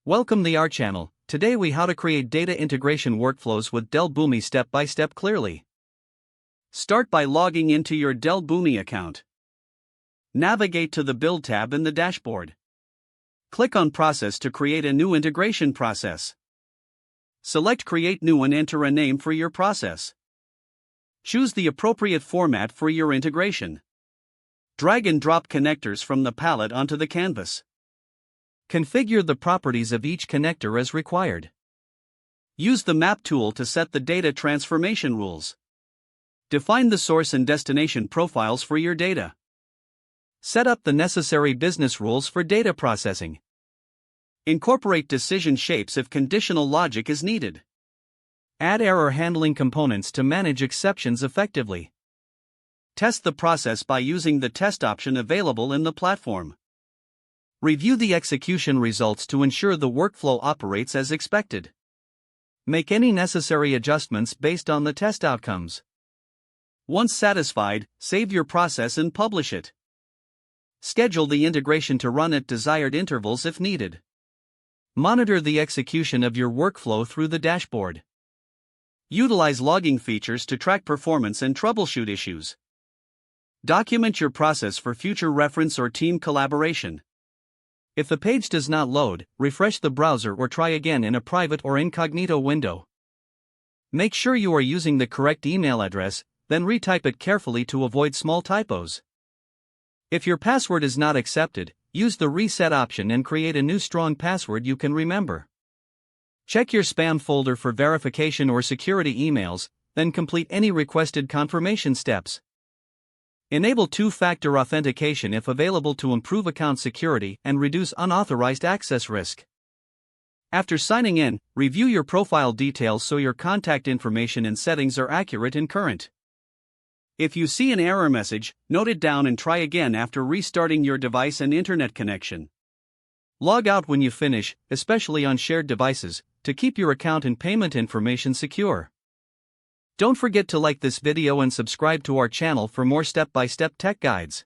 Welcome to our channel. Today we how to create data integration workflows with Dell Boomi step by step clearly. Start by logging into your Dell Boomi account. Navigate to the Build tab in the dashboard. Click on Process to create a new integration process. Select Create New and enter a name for your process. Choose the appropriate format for your integration. Drag and drop connectors from the palette onto the canvas. Configure the properties of each connector as required. Use the Map tool to set the data transformation rules. Define the source and destination profiles for your data. Set up the necessary business rules for data processing. Incorporate decision shapes if conditional logic is needed. Add error handling components to manage exceptions effectively. Test the process by using the test option available in the platform. Review the execution results to ensure the workflow operates as expected. Make any necessary adjustments based on the test outcomes. Once satisfied, save your process and publish it. Schedule the integration to run at desired intervals if needed. Monitor the execution of your workflow through the dashboard. Utilize logging features to track performance and troubleshoot issues. Document your process for future reference or team collaboration. If the page does not load, refresh the browser or try again in a private or incognito window. Make sure you are using the correct email address, then retype it carefully to avoid small typos. If your password is not accepted, use the reset option and create a new strong password you can remember. Check your spam folder for verification or security emails, then complete any requested confirmation steps. Enable two-factor authentication if available to improve account security and reduce unauthorized access risk. After signing in, review your profile details so your contact information and settings are accurate and current. If you see an error message, note it down and try again after restarting your device and internet connection. Log out when you finish, especially on shared devices, to keep your account and payment information secure. Don't forget to like this video and subscribe to our channel for more step-by-step tech guides.